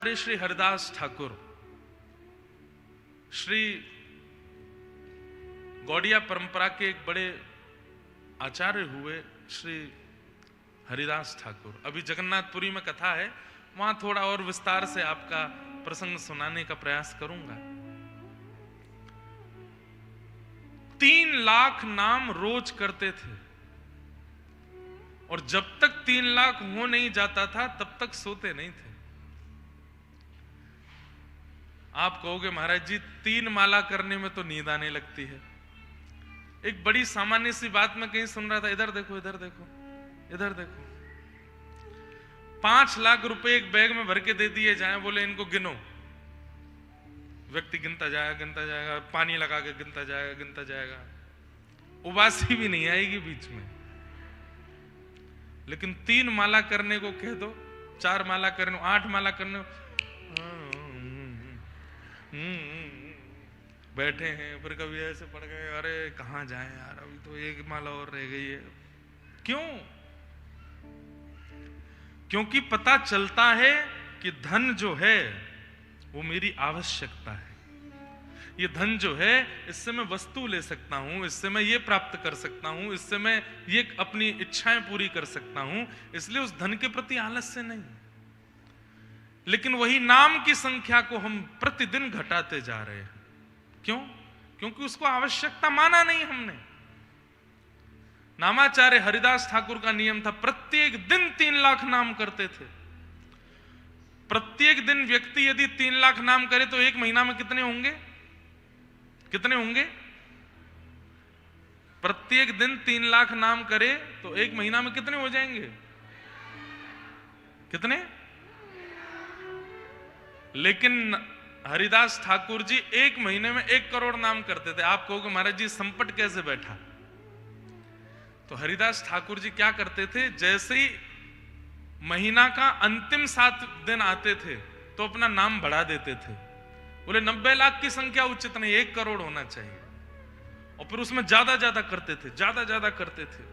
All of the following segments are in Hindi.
श्री हरिदास ठाकुर श्री गौड़िया परंपरा के एक बड़े आचार्य हुए श्री हरिदास ठाकुर। अभी जगन्नाथपुरी में कथा है, वहां थोड़ा और विस्तार से आपका प्रसंग सुनाने का प्रयास करूंगा। 3 लाख नाम रोज करते थे और जब तक 3 लाख हो नहीं जाता था तब तक सोते नहीं थे। आप कहोगे महाराज जी 3 माला करने में तो नींद आने लगती है। एक बड़ी सामान्य सी बात मैं कहीं सुन रहा था, इधर देखो इधर देखो इधर देखो, 5 लाख रुपए एक बैग में भर के दे दिए जाए, बोले इनको गिनो। व्यक्ति गिनता जाएगा, पानी लगा के गिनता जाएगा, उबासी भी नहीं आएगी बीच में। लेकिन 3 माला करने को कह दो, 4 माला करने, 8 माला करने, बैठे हैं, फिर कभी ऐसे पड़ गए, अरे कहां जाएं यार, अभी तो 1 माला और रह गई है। क्यों? क्योंकि पता चलता है कि धन जो है वो मेरी आवश्यकता है। ये धन जो है, इससे मैं वस्तु ले सकता हूं, इससे मैं ये प्राप्त कर सकता हूं, इससे मैं ये अपनी इच्छाएं पूरी कर सकता हूं, इसलिए उस धन के प्रति आलस्य नहीं। लेकिन वही नाम की संख्या को हम प्रतिदिन घटाते जा रहे हैं। क्यों? क्योंकि उसको आवश्यकता माना नहीं हमने। नामाचार्य हरिदास ठाकुर का नियम था, प्रत्येक दिन 3 लाख नाम करते थे। प्रत्येक दिन व्यक्ति यदि 3 लाख नाम करे तो 1 महीना में कितने होंगे? कितने होंगे? प्रत्येक दिन 3 लाख नाम करे तो 1 महीना में कितने हो जाएंगे? कितने? लेकिन हरिदास ठाकुर जी 1 महीने में 1 करोड़ नाम करते थे। आप कहोगे महाराज जी संपट कैसे बैठा? तो हरिदास ठाकुर जी क्या करते थे, जैसे ही महीना का अंतिम 7 दिन आते थे तो अपना नाम बढ़ा देते थे। बोले 90 लाख की संख्या उचित नहीं, 1 करोड़ होना चाहिए। और फिर उसमें ज्यादा करते थे, ज्यादा करते थे।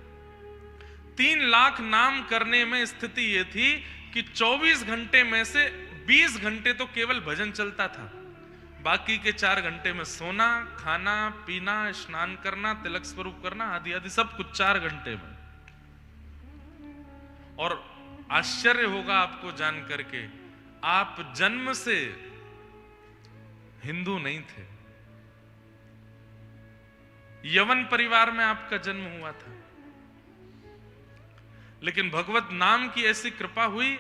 3 लाख नाम करने में स्थिति यह थी कि 24 घंटे में से 20 घंटे तो केवल भजन चलता था, बाकी के 4 घंटे में सोना, खाना, पीना, स्नान करना, तिलक स्वरूप करना, आदि आदि सब कुछ 4 घंटे में। और आश्चर्य होगा आपको जान करके, आप जन्म से हिंदू नहीं थे, यवन परिवार में आपका जन्म हुआ था, लेकिन भगवत नाम की ऐसी कृपा हुई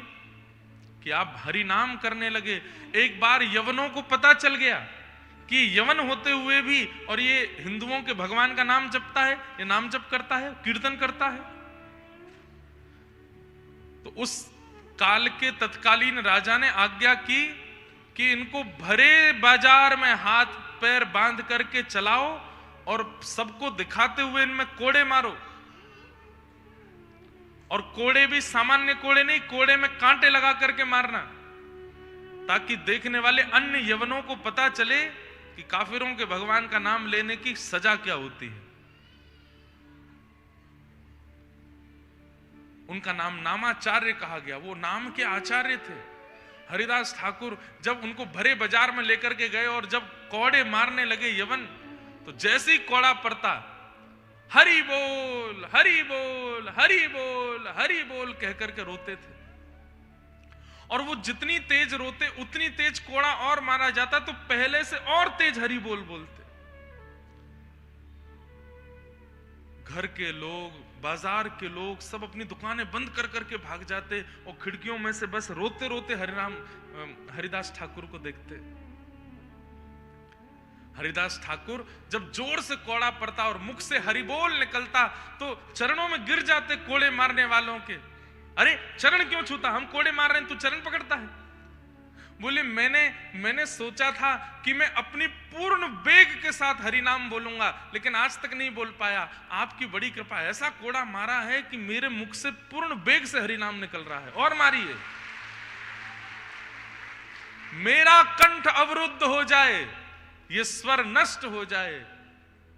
कि आप हरि नाम करने लगे। एक बार यवनों को पता चल गया कि यवन होते हुए भी और ये हिंदुओं के भगवान का नाम जपता है, ये नाम जप करता है, कीर्तन करता है। तो उस काल के तत्कालीन राजा ने आज्ञा की कि इनको भरे बाजार में हाथ पैर बांध करके चलाओ और सबको दिखाते हुए इनमें कोड़े मारो। और कोड़े भी सामान्य कोड़े नहीं, कोड़े में कांटे लगा करके मारना, ताकि देखने वाले अन्य यवनों को पता चले कि काफिरों के भगवान का नाम लेने की सजा क्या होती है। उनका नाम नामाचार्य कहा गया, वो नाम के आचार्य थे। हरिदास ठाकुर जब उनको भरे बाजार में लेकर के गए और जब कोड़े मारने लगे यवन, तो जैसे ही कोड़ा पड़ता, हरि बोल हरि बोल हरि बोल हरि बोल कहकर के रोते थे। और वो जितनी तेज रोते उतनी तेज कोड़ा और मारा जाता, तो पहले से और तेज हरि बोल बोलते। घर के लोग, बाजार के लोग सब अपनी दुकानें बंद कर करके भाग जाते और खिड़कियों में से बस रोते रोते हरिदास ठाकुर को देखते। हरिदास ठाकुर जब जोर से कोड़ा पड़ता और मुख से हरि बोल निकलता तो चरणों में गिर जाते कोड़े मारने वालों के। अरे चरण क्यों छूता, हम कोड़े मार रहे हैं, तू चरण पकड़ता है। बोले मैंने सोचा था कि मैं अपनी पूर्ण वेग के साथ हरि नाम बोलूंगा, लेकिन आज तक नहीं बोल पाया। आपकी बड़ी कृपा, ऐसा कोड़ा मारा है कि मेरे मुख से पूर्ण वेग से हरि नाम निकल रहा है। और मारिए, मेरा कंठ अवरुद्ध हो जाए, ये स्वर नष्ट हो जाए,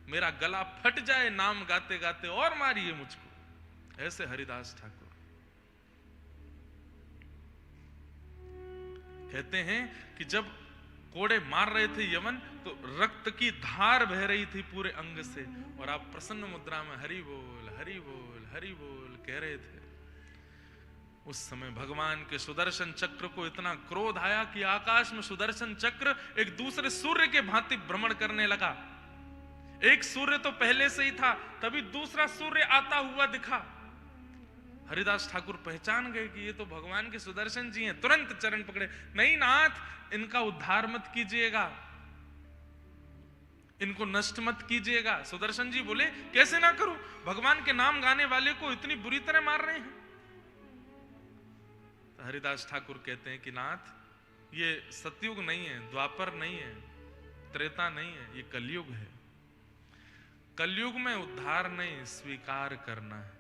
मेरा गला फट जाए नाम गाते गाते, और मारिए मुझको। ऐसे हरिदास ठाकुर। कहते हैं कि जब कोड़े मार रहे थे यवन तो रक्त की धार बह रही थी पूरे अंग से, और आप प्रसन्न मुद्रा में हरि बोल हरि बोल हरि बोल कह रहे थे। उस समय भगवान के सुदर्शन चक्र को इतना क्रोध आया कि आकाश में सुदर्शन चक्र एक दूसरे सूर्य के भांति भ्रमण करने लगा। एक सूर्य तो पहले से ही था, तभी दूसरा सूर्य आता हुआ दिखा। हरिदास ठाकुर पहचान गए कि ये तो भगवान के सुदर्शन जी हैं। तुरंत चरण पकड़े, नहीं नाथ, इनका उद्धार मत कीजिएगा, इनको नष्ट मत कीजिएगा। सुदर्शन जी बोले, कैसे ना करूं, भगवान के नाम गाने वाले को इतनी बुरी तरह मार रहे हैं। तो हरिदास ठाकुर कहते हैं कि नाथ, ये सतयुग नहीं है, द्वापर नहीं है, त्रेता नहीं है, ये कलयुग है। कलयुग में उद्धार नहीं, स्वीकार करना है।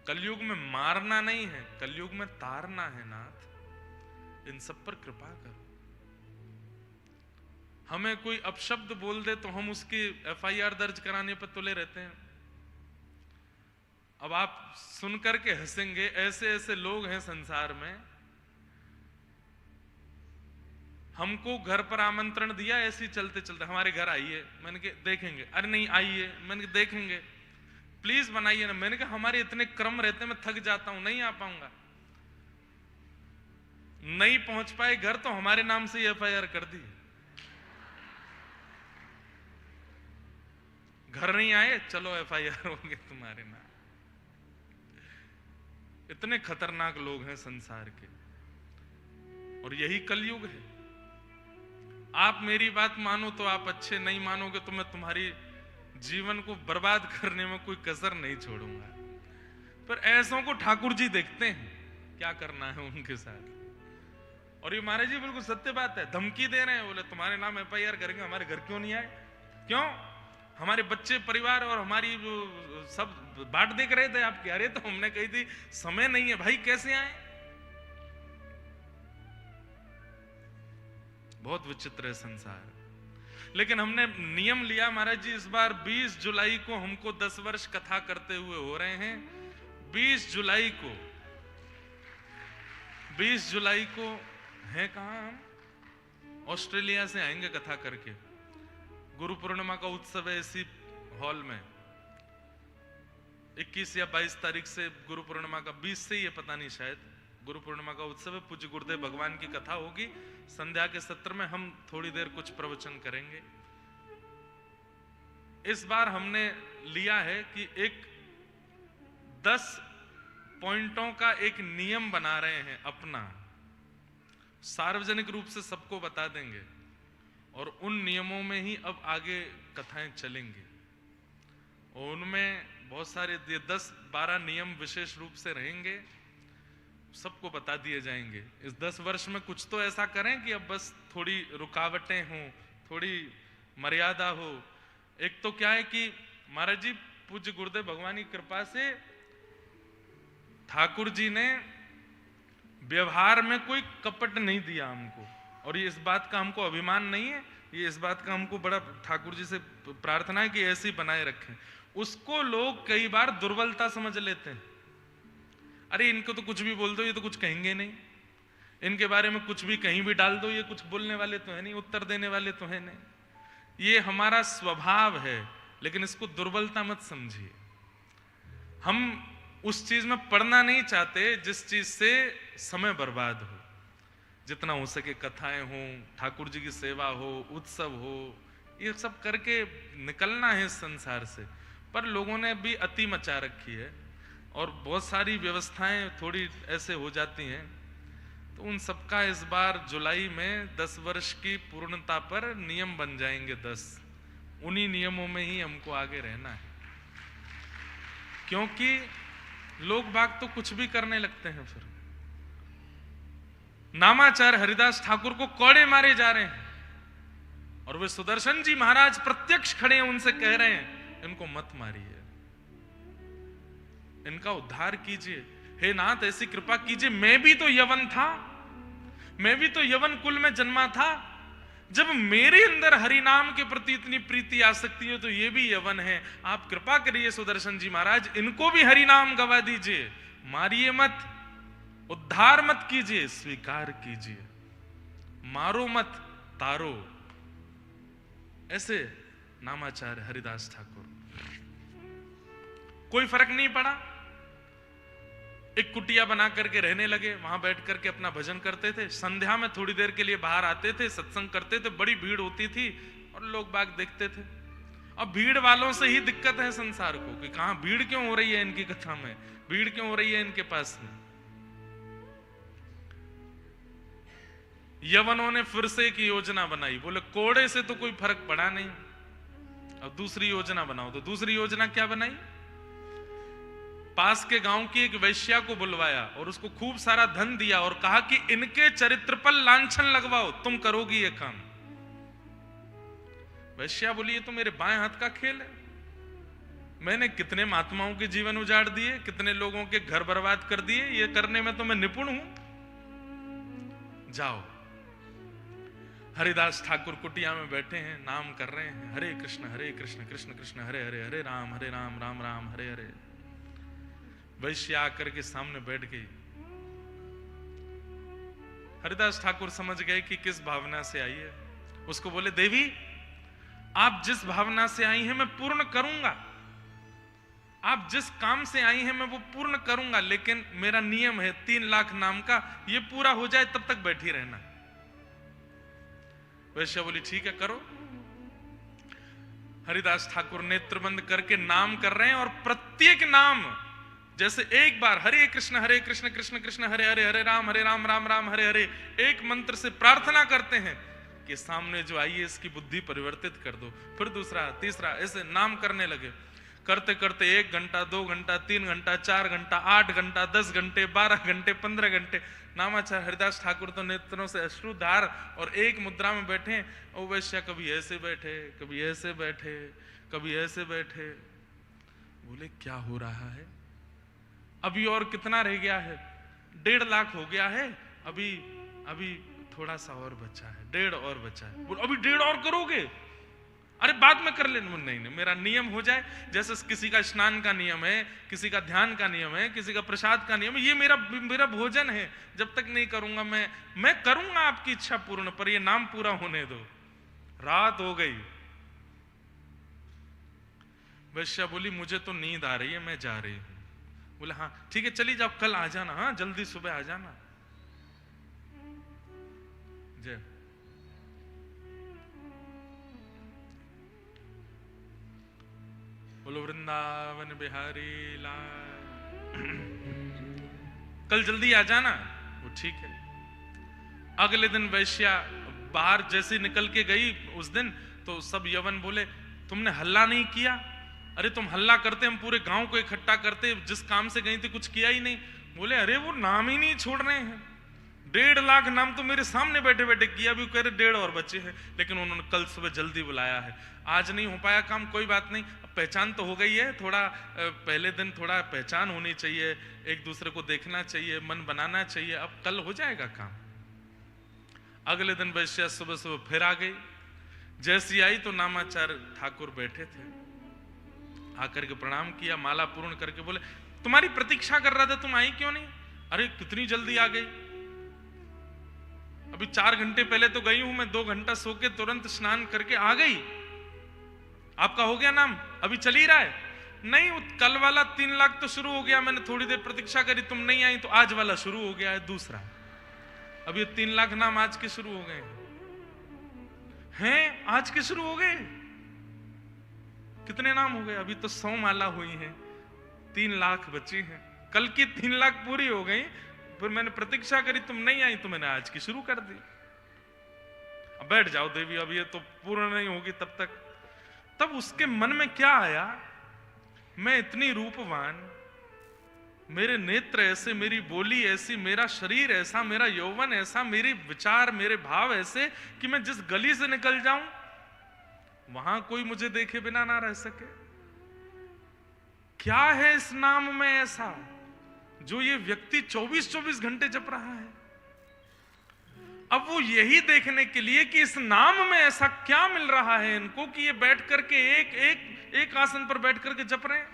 कलयुग में मारना नहीं है, कलयुग में तारना है। नाथ, इन सब पर कृपा करो। हमें कोई अपशब्द बोल दे तो हम उसकी FIR दर्ज कराने पर तुले रहते हैं। अब आप सुनकर के हंसेंगे, ऐसे ऐसे लोग हैं संसार में। हमको घर पर आमंत्रण दिया, ऐसे ही चलते चलते, हमारे घर आइए, मैंने कहा देखेंगे। अरे नहीं आइए, मैंने कहा देखेंगे, प्लीज बनाइए ना। मैंने कहा हमारे इतने क्रम रहते, मैं थक जाता हूं, नहीं आ पाऊंगा। नहीं पहुंच पाए घर तो हमारे नाम से FIR कर दी। घर नहीं आए, चलो FIR होंगे तुम्हारे नाम। इतने खतरनाक लोग हैं संसार के, और यही कलयुग है। आप मेरी बात मानो तो आप अच्छे, नहीं मानोगे तो मैं तुम्हारी जीवन को बर्बाद करने में कोई कसर नहीं छोड़ूंगा। पर ऐसों को ठाकुर जी देखते हैं, क्या करना है उनके साथ। और ये महाराज जी बिल्कुल सत्य बात है, धमकी दे रहे हैं। बोले तुम्हारे नाम FIR करेंगे, हमारे घर क्यों नहीं आए? क्यों? हमारे बच्चे, परिवार और हमारी सब बाट देख रहे थे आपके। अरे तो हमने कही थी समय नहीं है भाई, कैसे आए? बहुत विचित्र है संसार। लेकिन हमने नियम लिया महाराज जी, इस बार 20 जुलाई को हमको 10 वर्ष कथा करते हुए हो रहे हैं। 20 जुलाई को, 20 जुलाई को है कहां? हम ऑस्ट्रेलिया से आएंगे कथा करके। गुरु पूर्णिमा का उत्सव है इसी हॉल में। 21 या 22 तारीख से गुरु पूर्णिमा का, 20 से ही है, पता नहीं, शायद गुरु पूर्णिमा का उत्सव है। पूज्य गुरुदेव भगवान की कथा होगी। संध्या के सत्र में हम थोड़ी देर कुछ प्रवचन करेंगे। इस बार हमने लिया है कि एक 10 पॉइंटों का एक नियम बना रहे हैं अपना, सार्वजनिक रूप से सबको बता देंगे, और उन नियमों में ही अब आगे कथाएं चलेंगी। और उनमें बहुत सारे 10-12 नियम विशेष रूप से रहेंगे, सबको बता दिए जाएंगे। इस 10 वर्ष में कुछ तो ऐसा करें कि अब बस थोड़ी रुकावटें हों, थोड़ी मर्यादा हो। एक तो क्या है कि महाराज जी पूज्य गुरुदेव भगवान की कृपा से ठाकुर जी ने व्यवहार में कोई कपट नहीं दिया हमको, और ये इस बात का हमको अभिमान नहीं है, ये इस बात का हमको बड़ा ठाकुर जी से प्रार्थना है कि ऐसे ही बनाए रखें। उसको लोग कई बार दुर्बलता समझ लेते हैं। अरे इनको तो कुछ भी बोल दो, ये तो कुछ कहेंगे नहीं, इनके बारे में कुछ भी कहीं भी डाल दो, ये कुछ बोलने वाले तो है नहीं, उत्तर देने वाले तो है नहीं। ये हमारा स्वभाव है, लेकिन इसको दुर्बलता मत समझिए। हम उस चीज में पढ़ना नहीं चाहते जिस चीज से समय बर्बाद हो। जितना हो सके कथाएं हो, ठाकुर जी की सेवा हो, उत्सव हो, ये सब करके निकलना है इस संसार से। पर लोगों ने भी अति मचा रखी है, और बहुत सारी व्यवस्थाएं थोड़ी ऐसे हो जाती हैं। तो उन सबका इस बार जुलाई में 10 वर्ष की पूर्णता पर नियम बन जाएंगे 10। उन्हीं नियमों में ही हमको आगे रहना है, क्योंकि लोग बाग तो कुछ भी करने लगते हैं। फिर नामाचार्य हरिदास ठाकुर को कोड़े मारे जा रहे हैं, और वे सुदर्शन जी महाराज प्रत्यक्ष खड़े हैं, उनसे कह रहे हैं इनको मत मारिए, इनका उद्धार कीजिए। हे नाथ ऐसी कृपा कीजिए, मैं भी तो यवन था, मैं भी तो यवन कुल में जन्मा था। जब मेरे अंदर हरि नाम के प्रति इतनी प्रीति आ सकती है तो ये भी यवन है। आप कृपा करिए सुदर्शन जी महाराज, इनको भी हरि नाम गवा दीजिए, मारिए मत। उद्धार मत कीजिए, स्वीकार कीजिए। मारो मत, तारो। ऐसे नामाचार्य हरिदास ठाकुर। कोई फर्क नहीं पड़ा। एक कुटिया बना करके रहने लगे, वहां बैठ करके अपना भजन करते थे। संध्या में थोड़ी देर के लिए बाहर आते थे, सत्संग करते थे, बड़ी भीड़ होती थी और लोग बाग देखते थे। अब भीड़ वालों से ही दिक्कत है संसार को कि कहां भीड़ क्यों हो रही है इनकी कथा में, भीड़ क्यों हो रही है इनके पास में। यवनों ने फिर से एक योजना बनाई, बोले कोड़े से तो कोई फर्क पड़ा नहीं, अब दूसरी योजना बनाओ। तो दूसरी योजना क्या बनाई? पास के गांव की एक वैश्या को बुलवाया और उसको खूब सारा धन दिया और कहा कि इनके चरित्र पर लांछन लगवाओ, तुम करोगी ये काम। वैश्या बोली ये तो मेरे बाएं हाथ का खेल है, मैंने कितने महात्माओं के जीवन उजाड़ दिए, कितने लोगों के घर बर्बाद कर दिए, ये करने में तो मैं निपुण हूं। जाओ। हरिदास ठाकुर कुटिया में बैठे हैं, नाम कर रहे हैं, हरे कृष्ण कृष्ण कृष्ण हरे हरे, हरे राम राम राम हरे हरे। वैश्य आकर के सामने बैठ गई। हरिदास ठाकुर समझ गए कि किस भावना से आई है। उसको बोले देवी आप जिस भावना से आई हैं मैं पूर्ण करूंगा, आप जिस काम से आई हैं मैं वो पूर्ण करूंगा, लेकिन मेरा नियम है 3 लाख नाम का, ये पूरा हो जाए तब तक बैठी रहना। वैश्या बोली ठीक है करो। हरिदास ठाकुर नेत्र बंद करके नाम कर रहे हैं और प्रत्येक नाम जैसे एक बार हरे कृष्ण कृष्ण कृष्ण हरे हरे, हरे राम राम राम हरे हरे, एक मंत्र से प्रार्थना करते हैं कि सामने जो आई है इसकी बुद्धि परिवर्तित कर दो। फिर दूसरा तीसरा ऐसे नाम करने लगे। करते करते 1 घंटा 2 घंटा 3 घंटा 4 घंटा 8 घंटा 10 घंटे 12 घंटे 15 घंटे नामाचार्य हरिदास ठाकुर तो नेत्रों से अश्रुधार और एक मुद्रा में बैठे। और वैश्या कभी ऐसे बैठे, कभी ऐसे बैठे, कभी ऐसे बैठे। बोले क्या हो रहा है? अभी और कितना रह गया है? 1.5 लाख हो गया है, अभी अभी थोड़ा सा और बचा है, 1.5 और बचा है। बोले अभी 1.5 और करोगे? अरे बाद में कर लेना। नहीं नहीं, मेरा नियम हो जाए। जैसे किसी का स्नान का नियम है, किसी का ध्यान का नियम है, किसी का प्रसाद का नियम है, ये मेरा भोजन है। जब तक नहीं करूंगा मैं करूंगा आपकी इच्छा पूर्ण, पर ये नाम पूरा होने दो। रात हो गई। वैश्या बोली मुझे तो नींद आ रही है, मैं जा रही हूं। बोले हाँ ठीक है चली जाओ, कल आ जाना, हाँ जल्दी सुबह आ जाना। जय। बोलो वृंदावन बिहारी लाल। कल जल्दी आ जाना। वो ठीक है। अगले दिन वैश्या बाहर जैसे निकल के गई उस दिन, तो सब यवन बोले तुमने हल्ला नहीं किया। अरे तुम हल्ला करते हम पूरे गांव को इकट्ठा करते, जिस काम से गई थी कुछ किया ही नहीं। बोले अरे वो नाम ही नहीं छोड़ रहे हैं। 1.5 लाख नाम तो मेरे सामने बैठे बैठे किया, भी कह रहे 1.5 और बचे हैं। लेकिन उन्होंने कल सुबह जल्दी बुलाया है, आज नहीं हो पाया काम, कोई बात नहीं। पहचान तो हो गई है, थोड़ा पहले दिन थोड़ा पहचान होनी चाहिए, एक दूसरे को देखना चाहिए, मन बनाना चाहिए, अब कल हो जाएगा काम। अगले दिन वैश्या सुबह सुबह फिर आ गई। जैसी आई तो नामाचार्य ठाकुर बैठे थे, आकर के प्रणाम किया, माला पूर्ण करके बोले तुम्हारी प्रतीक्षा कर रहा था, तुम आई क्यों नहीं? अरे कितनी जल्दी आ गई, अभी 4 घंटे पहले तो गई हूं मैं, 2 घंटा सो के तुरंत स्नान करके आ गई। आपका हो गया नाम? अभी चल ही रहा है? नहीं, कल वाला 3 लाख तो शुरू हो गया, मैंने थोड़ी देर प्रतीक्षा करी, तुम नहीं आई तो आज वाला शुरू हो गया है दूसरा। अब ये 3 लाख नाम आज के शुरू हो गए हैं, आज के शुरू हो गए। कितने नाम हो गए? अभी तो 100 माला हुई है, 3 लाख बची हैं। कल की 3 लाख पूरी हो गई, फिर मैंने प्रतीक्षा करी, तुम नहीं आई तो मैंने आज की शुरू कर दी। अब बैठ जाओ देवी, अब ये तो पूर्ण नहीं होगी तब तक। तब उसके मन में क्या आया, मैं इतनी रूपवान, मेरे नेत्र ऐसे, मेरी बोली ऐसी, मेरा शरीर ऐसा, मेरा यौवन ऐसा, मेरे विचार मेरे भाव ऐसे कि मैं जिस गली से निकल जाऊं वहां कोई मुझे देखे बिना ना रह सके। क्या है इस नाम में ऐसा जो ये व्यक्ति 24-24 घंटे जप रहा है? अब वो यही देखने के लिए कि इस नाम में ऐसा क्या मिल रहा है इनको कि ये बैठ करके एक आसन पर बैठ करके जप रहे हैं।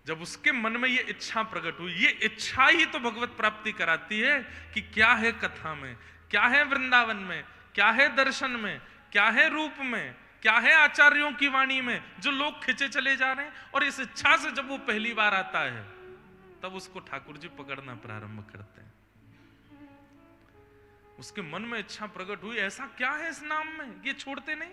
जब उसके मन में ये इच्छा प्रकट हुई, ये इच्छा ही तो भगवत प्राप्ति कराती है कि क्या है कथा में, क्या है वृंदावन में, क्या है दर्शन में, क्या है रूप में, क्या है आचार्यों की वाणी में, जो लोग खिंचे चले जा रहे हैं। और इस इच्छा से जब वो पहली बार आता है तब उसको ठाकुर जी पकड़ना प्रारंभ करते हैं। उसके मन में इच्छा प्रकट हुई, ऐसा क्या है इस नाम में, ये छोड़ते नहीं।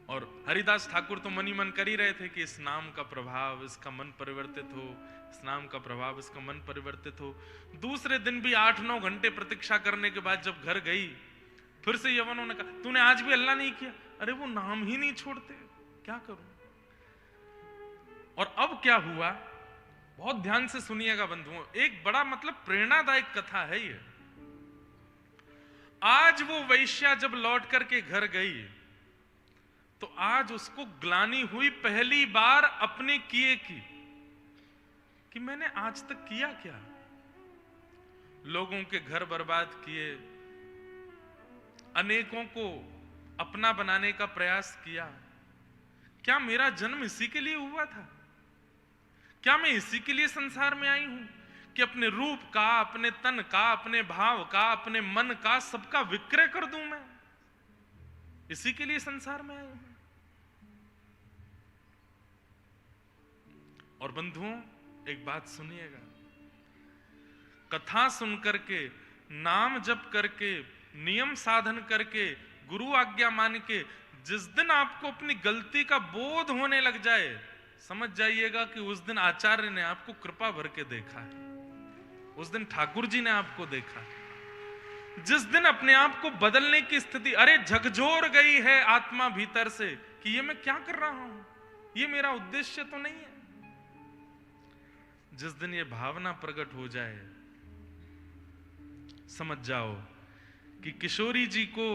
और हरिदास ठाकुर तो मन ही मन कर ही रहे थे कि इस नाम का प्रभाव इसका मन परिवर्तित हो, इस नाम का प्रभाव इसका मन परिवर्तित हो। दूसरे दिन भी 8-9 घंटे प्रतीक्षा करने के बाद जब घर गई, फिर से यवनों ने कहा तूने आज भी अल्लाह नहीं किया। अरे वो नाम ही नहीं छोड़ते, क्या करूं। और अब क्या हुआ, बहुत ध्यान से सुनिएगा बंधुओं, एक बड़ा मतलब प्रेरणादायक कथा है ये। आज वो वैश्या जब लौट करके घर गई तो आज उसको ग्लानि हुई पहली बार अपने किए की, कि मैंने आज तक किया क्या। लोगों के घर बर्बाद किए, अनेकों को अपना बनाने का प्रयास किया। क्या मेरा जन्म इसी के लिए हुआ था? क्या मैं इसी के लिए संसार में आई हूं कि अपने रूप का, अपने तन का, अपने भाव का, अपने मन का सबका विक्रय कर दूं मैं? इसी के लिए संसार में आई हूं। और बंधुओं एक बात सुनिएगा, कथा सुन करके, नाम जप करके, नियम साधन करके, गुरु आज्ञा मान के जिस दिन आपको अपनी गलती का बोध होने लग जाए, समझ जाइएगा कि उस दिन आचार्य ने आपको कृपा भर के देखा है, उस दिन ठाकुर जी ने आपको देखा है। जिस दिन अपने आप को बदलने की स्थिति, अरे झकझोर गई है आत्मा भीतर से कि ये मैं क्या कर रहा हूं, ये मेरा उद्देश्य तो नहीं है, जिस दिन ये भावना प्रकट हो जाए, समझ जाओ कि किशोरी जी को,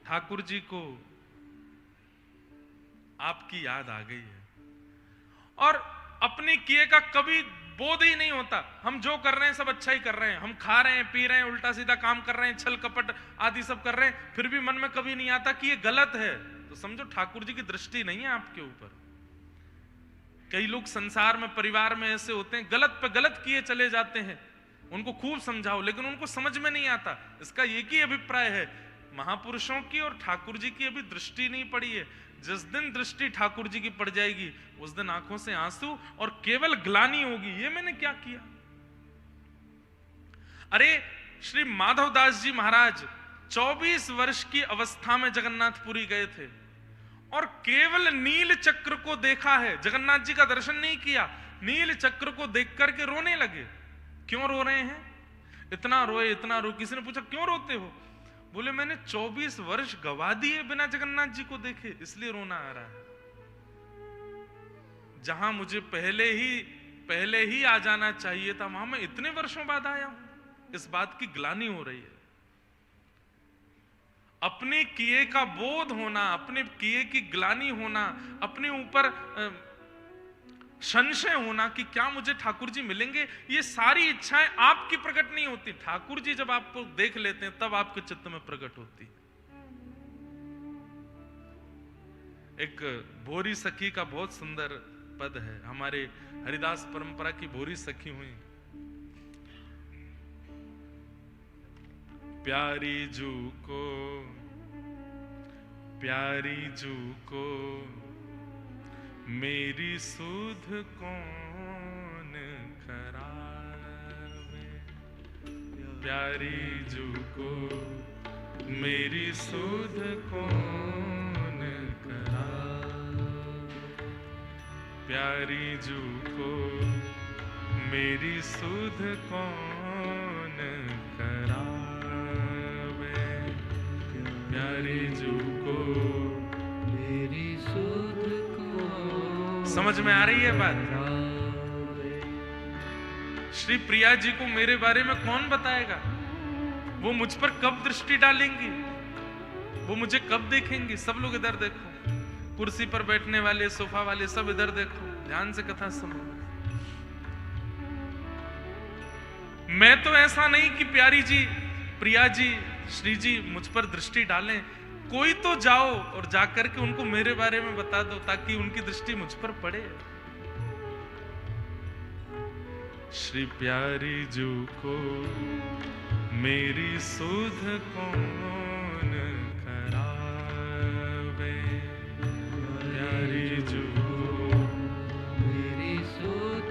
ठाकुर जी को आपकी याद आ गई है। और अपने किए का कभी बोध ही नहीं होता। हम जो कर रहे हैं सब अच्छा ही कर रहे हैं, हम खा रहे हैं, पी रहे हैं, उल्टा सीधा काम कर रहे हैं, छल कपट आदि सब कर रहे हैं, फिर भी मन में कभी नहीं आता कि ये गलत है। तो समझो ठाकुर जी की दृष्टि नहीं है आपके ऊपर। कई लोग संसार में, परिवार में ऐसे होते हैं, गलत पे गलत किए चले जाते हैं, उनको खूब समझाओ लेकिन उनको समझ में नहीं आता। इसका एक ही अभिप्राय है, महापुरुषों की और ठाकुर जी की अभी दृष्टि नहीं पड़ी है। जिस दिन दृष्टि ठाकुर जी की पड़ जाएगी उस दिन आंखों से आंसू और केवल ग्लानि होगी, ये मैंने क्या किया। अरे श्री माधवदास जी महाराज 24 वर्ष की अवस्था में जगन्नाथपुरी गए थे और केवल नील चक्र को देखा है, जगन्नाथ जी का दर्शन नहीं किया, नील चक्र को देख करके रोने लगे। क्यों रो रहे हैं? इतना रोए, इतना रो। किसी ने पूछा क्यों रोते हो? बोले मैंने 24 वर्ष गवा दिए बिना जगन्नाथ जी को देखे, इसलिए रोना आ रहा है। जहां मुझे पहले ही आ जाना चाहिए था, वहां मैं इतने वर्षों बाद आया हूं, इस बात की ग्लानि हो रही है। अपने किए का बोध होना, अपने किए की ग्लानि होना, अपने ऊपर संशय होना कि क्या मुझे ठाकुर जी मिलेंगे, ये सारी इच्छाएं आपकी प्रकट नहीं होती। ठाकुर जी जब आपको देख लेते हैं तब आपके चित्त में प्रकट होती है। एक भोरी सखी का बहुत सुंदर पद है, हमारे हरिदास परंपरा की भोरी सखी हुई। प्यारी जू को मेरी सुध कौन करावे, प्यारी जू को मेरी सुध कौन करावे, प्यारी जू को मेरी सुध कौन करावे, प्यारी जू को मेरी सुध। समझ में आ रही है बात? श्री प्रिया जी को मेरे बारे में कौन बताएगा? वो मुझ पर कब दृष्टि डालेंगी, वो मुझे कब देखेंगी? सब लोग इधर देखो, कुर्सी पर बैठने वाले, सोफा वाले, सब इधर देखो, ध्यान से कथा सुनो। मैं तो ऐसा नहीं कि प्यारी जी, प्रिया जी, श्री जी मुझ पर दृष्टि डालें, कोई तो जाओ और जाकर के उनको मेरे बारे में बता दो ताकि उनकी दृष्टि मुझ पर पड़े। श्री प्यारी जू को मेरी सुध कौन करावे, प्यारी जू मेरी सुध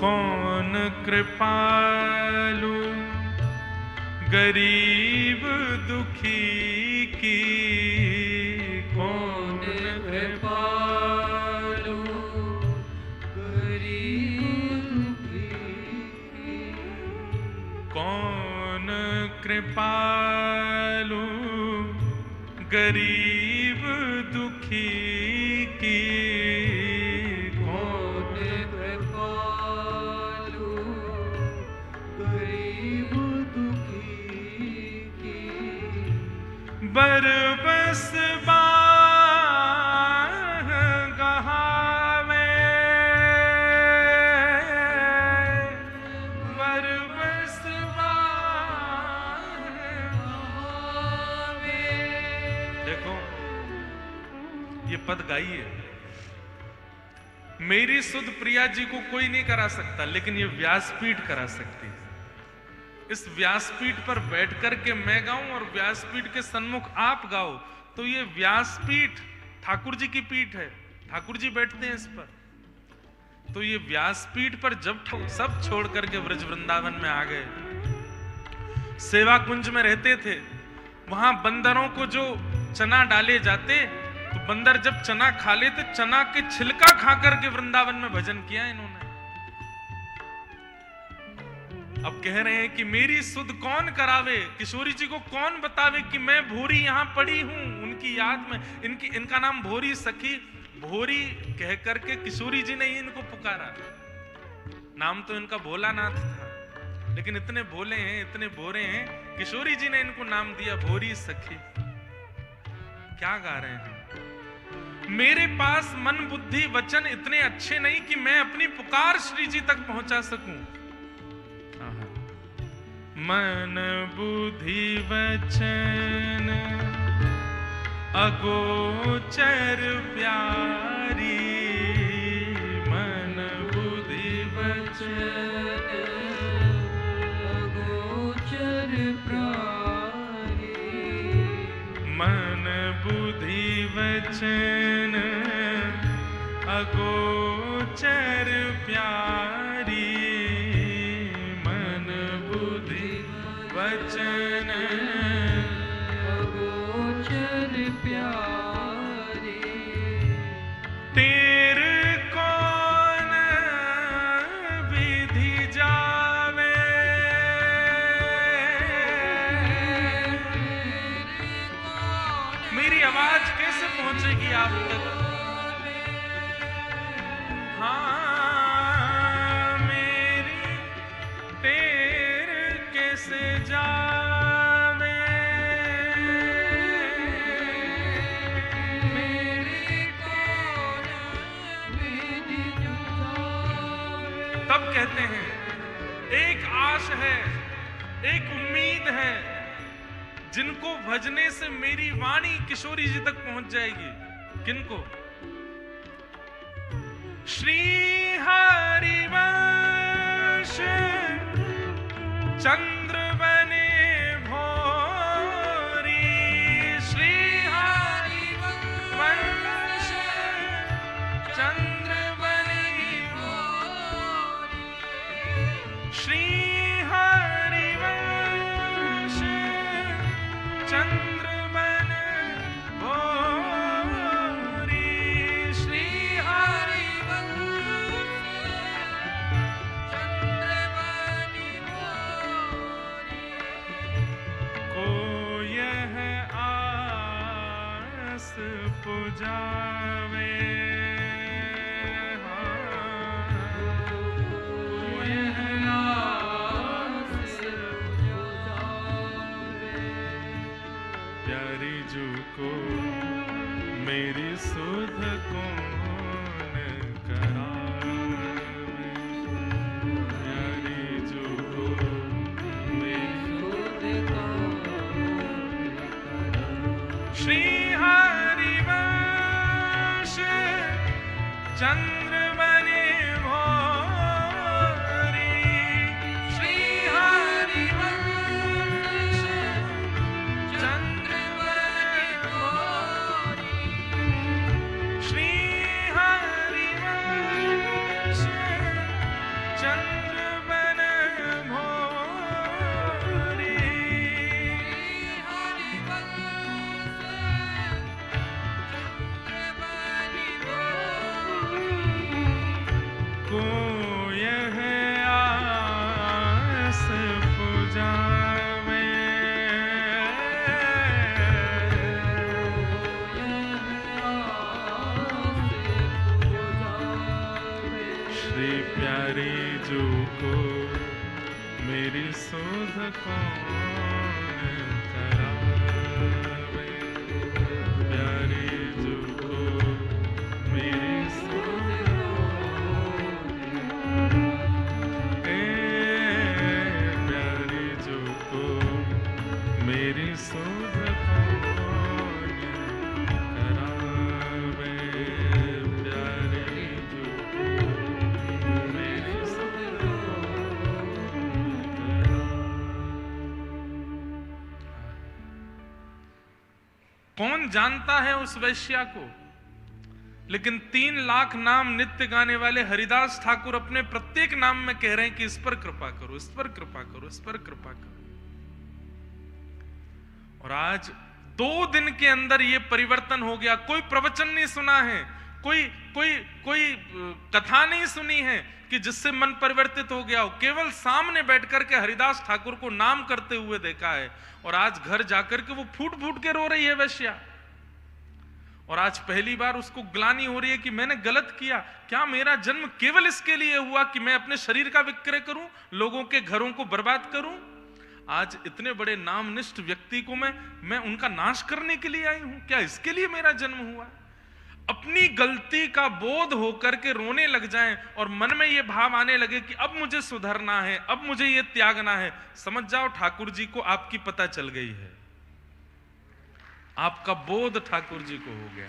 कौन कृपालु गरीब दुखी की, कौन कृपालु गरीब दुखी, कौन कृपालु गरीब दुखी की, कौन कृपालु गरीब दुखी की, बरबस गहावे, बरबस गहावे। देखो ये पद गाइए। मेरी सुध प्रिया जी को कोई नहीं करा सकता, लेकिन ये व्यासपीठ करा सकती है। इस व्यासपीठ पर बैठ करके मैं गाऊं और व्यासपीठ के सन्मुख आप गाओ, तो ये व्यासपीठ ठाकुर जी की पीठ है, ठाकुर जी बैठते हैं इस पर। तो ये व्यासपीठ पर जब सब छोड़ करके ब्रज वृंदावन में आ गए, सेवा कुंज में रहते थे, वहां बंदरों को जो चना डाले जाते, तो बंदर जब चना खा लेते, चना के छिलका खा करके वृंदावन में भजन किया इन्होंने। अब कह रहे हैं कि मेरी सुध कौन करावे, किशोरी जी को कौन बतावे कि मैं भोरी यहां पड़ी हूं उनकी याद में। इनका नाम भोरी सखी, भोरी कह करके किशोरी जी ने ही इनको पुकारा। नाम तो इनका भोलानाथ था, लेकिन इतने भोले हैं, इतने भोरे हैं, किशोरी जी ने इनको नाम दिया भोरी सखी। क्या गा रहे हैं? मेरे पास मन बुद्धि वचन इतने अच्छे नहीं कि मैं अपनी पुकार श्री जी तक पहुंचा सकूं। मन बुद्धि वचन अगोचर प्यारी, मन बुद्धि वचन अगोचर प्यारी, मन बुद्धि वचन अगोचर प्यारी, मन बुद्धि वचन अगोचर प्यारी। तेरे कौन विधि जावे, मेरी आवाज कैसे पहुंचेगी आप तक? हाँ मेरी टेर कैसे जावे, मेरी कौन विधि जावे। तब कहते हैं एक आश है, एक उम्मीद है, जिनको भजने से मेरी वाणी किशोरी जी तक पहुंच जाएगी। किनको? श्री हरिवंश चंद्र बने भोरी, श्री हरिवंश चंद्र बने भोरी, श्री हरिवंश चंद्र बन भोरी, श्री हरिवंश चंद्र बन भोरी। को यह आस पुजावे, को यह आस चंद्र बने भोरी, श्री हरिवंश चंद्र बने भोरी, श्री हरिवंश चंद्र बने भोरी, को यह आस पुजावे, श्री प्यारी जो को मेरी शोध कौन करावे, प्यारी जो को मेरी शोध प्यारी जो को मेरी शोध कौन करावे, प्यारी जो को मेरी शोध कौन जानता है उस वैश्या को। लेकिन 3 लाख नाम नित्य गाने वाले हरिदास ठाकुर अपने प्रत्येक नाम में कह रहे हैं कि इस पर कृपा करो, इस पर कृपा करो, इस पर कृपा करो। और आज 2 दिन के अंदर ये परिवर्तन हो गया। कोई प्रवचन नहीं सुना है, कोई कथा नहीं सुनी है कि जिससे मन परिवर्तित हो गया हो। केवल सामने बैठकर के हरिदास ठाकुर को नाम करते हुए देखा है। और आज घर जाकर के वो फूट फूट के रो रही है वैश्या। और आज पहली बार उसको ग्लानि हो रही है कि मैंने गलत किया। क्या मेरा जन्म केवल इसके लिए हुआ कि मैं अपने शरीर का विक्रय करूं, लोगों के घरों को बर्बाद करूं? आज इतने बड़े नामनिष्ठ व्यक्ति को मैं उनका नाश करने के लिए आई हूं? क्या इसके लिए मेरा जन्म हुआ? अपनी गलती का बोध होकर के रोने लग जाएं और मन में ये भाव आने लगे कि अब मुझे सुधरना है, अब मुझे ये त्यागना है। समझ जाओ ठाकुर जी को आपकी पता चल गई है, आपका बोध ठाकुर जी को हो गया।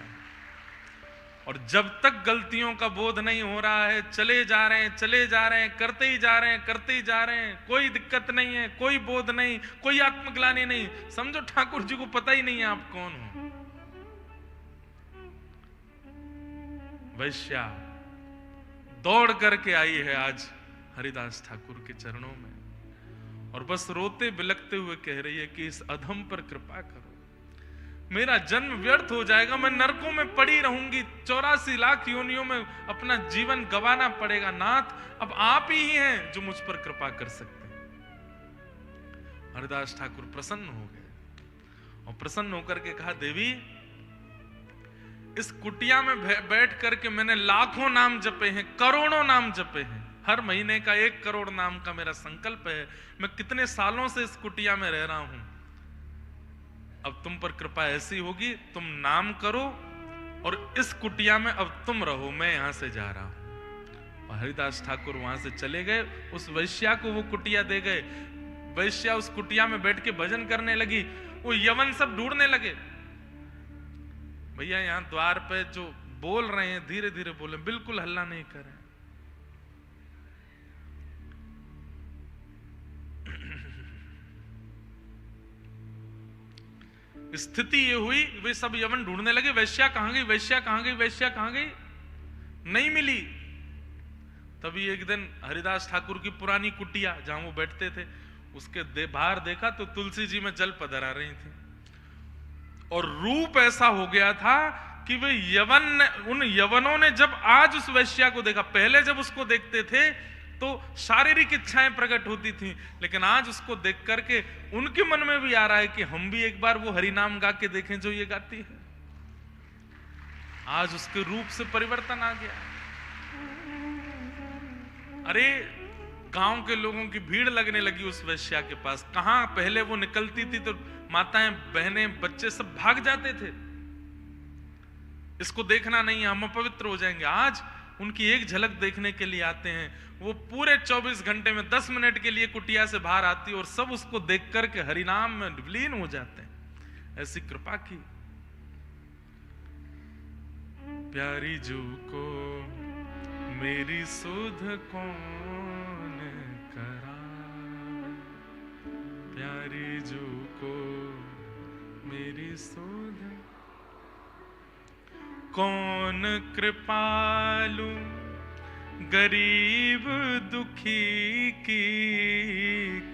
और जब तक गलतियों का बोध नहीं हो रहा है, चले जा रहे हैं, चले जा रहे हैं, करते ही जा रहे हैं, करते ही जा रहे हैं, कोई दिक्कत नहीं है, कोई बोध नहीं, कोई आत्मग्लानि नहीं, समझो ठाकुर जी को पता ही नहीं है आप कौन हो। वैश्या दौड़ करके आई है आज हरिदास ठाकुर के चरणों में और बस रोते बिलखते हुए कह रही है कि इस अधम पर कृपा करो, मेरा जन्म व्यर्थ हो जाएगा, मैं नरकों में पड़ी रहूंगी, 84 लाख योनियों में अपना जीवन गंवाना पड़ेगा। नाथ, अब आप ही हैं जो मुझ पर कृपा कर सकते हैं। हरिदास ठाकुर प्रसन्न हो गए और प्रसन्न होकर के कहा, देवी इस कुटिया में बैठ करके मैंने लाखों नाम जपे हैं, करोड़ों नाम जपे हैं, हर महीने का 1 करोड़ नाम का मेरा संकल्प है। मैं कितने सालों से इस कुटिया में रह रहा हूं। अब तुम पर कृपा ऐसी होगी, तुम नाम करो और इस कुटिया में अब तुम रहो, मैं यहां से जा रहा हूं। और हरिदास ठाकुर वहां से चले गए, उस वैश्या को वो कुटिया दे गए। वैश्या उस कुटिया में बैठ के भजन करने लगी। वो यवन सब ढूंढने लगे, भैया यहां द्वार पे जो बोल रहे हैं धीरे धीरे बोले, बिल्कुल हल्ला नहीं करें। स्थिति ये हुई, वे सब यवन ढूंढने लगे, वैश्या कहां गई, वैश्या कहां गई, वैश्या कहां गई, नहीं मिली। तभी एक दिन हरिदास ठाकुर की पुरानी कुटिया जहां वो बैठते थे, उसके बाहर देखा तो तुलसी जी में जल पधरा रही थी और रूप ऐसा हो गया था कि वे उन यवनों ने जब आज उस वैश्या को देखा, पहले जब उसको देखते थे तो शारीरिक इच्छाएं प्रकट होती थी, लेकिन आज उसको देख करके उनके मन में भी आ रहा है कि हम भी एक बार वो हरिनाम गा के देखें जो ये गाती है। आज उसके रूप से परिवर्तन आ गया। अरे गांव के लोगों की भीड़ लगने लगी उस वैश्या के पास। कहां पहले वो निकलती थी तो माताएं, बहनें, बच्चे सब भाग जाते थे, इसको देखना नहीं है, हम अपवित्र हो जाएंगे। आज उनकी एक झलक देखने के लिए आते हैं। वो पूरे 24 घंटे में 10 मिनट के लिए कुटिया से बाहर आती है और सब उसको देख करके हरिनाम में विलीन हो जाते हैं। ऐसी कृपा की। प्यारी जू को मेरी सुध कौन करावे, प्यारी जू को मेरी सुध कौन कृपालु, गरीब दुखी की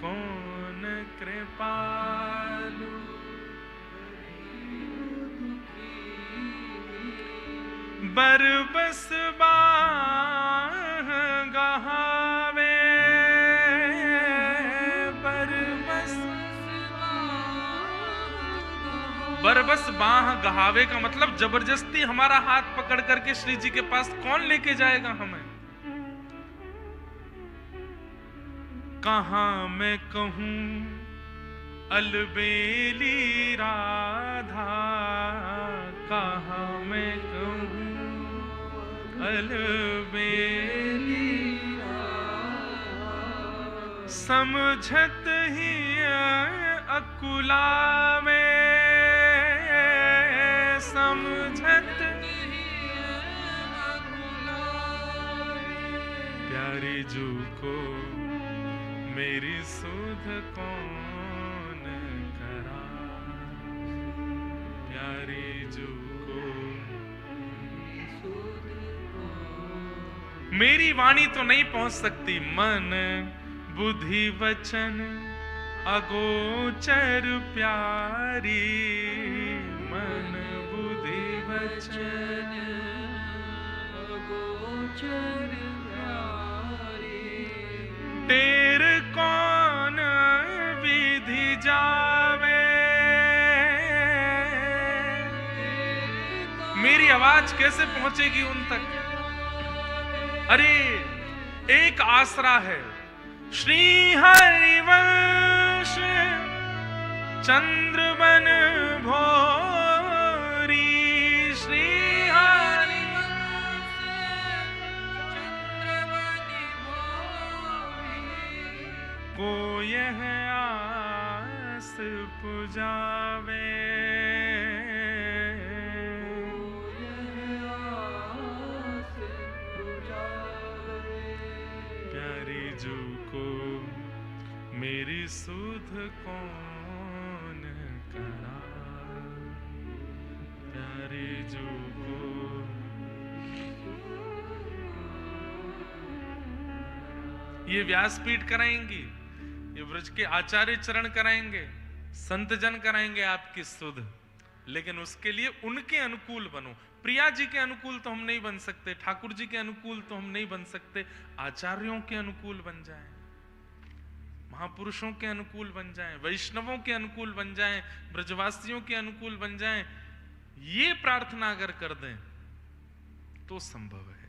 कौन कृपालु, बरबस बाह गहावे, बरबस बाह गहावे का मतलब जबरदस्ती हमारा हाथ पकड़ करके श्री जी के पास कौन लेके जाएगा हमें। कहां मैं कहूं अलबेली राधा, कहां मैं कहूं अलबेली राधा, समझत ही अकुला में, समझत प्यारी जू को मेरी सुध कौन करा, प्यारी जू को मेरी वाणी तो नहीं पहुंच सकती, मन बुद्धि वचन अगोचर प्यारी, मन बुद्धि वचन अगोचर प्यारी, टेर कौन विधि जावे, मेरी आवाज कैसे पहुंचेगी उन तक। अरे एक आसरा है, श्री हरिवंश चंद्रबन भोरी, श्री हरिवंश चंद्रबन भोरी, को यह आस पुजावे, जू को मेरी सुध कौन करा, प्यारी जू को ये व्यासपीठ कराएंगी, ये ब्रज के आचार्य चरण कराएंगे, संत जन कराएंगे आपकी सुध, लेकिन उसके लिए उनके अनुकूल बनो। प्रिया जी के अनुकूल तो हम नहीं बन सकते, ठाकुर जी के अनुकूल तो हम नहीं बन सकते, आचार्यों के अनुकूल बन जाएं, महापुरुषों के अनुकूल बन जाएं, वैष्णवों के अनुकूल बन जाएं, ब्रजवासियों के अनुकूल बन जाएं। ये प्रार्थना अगर कर दें तो संभव है।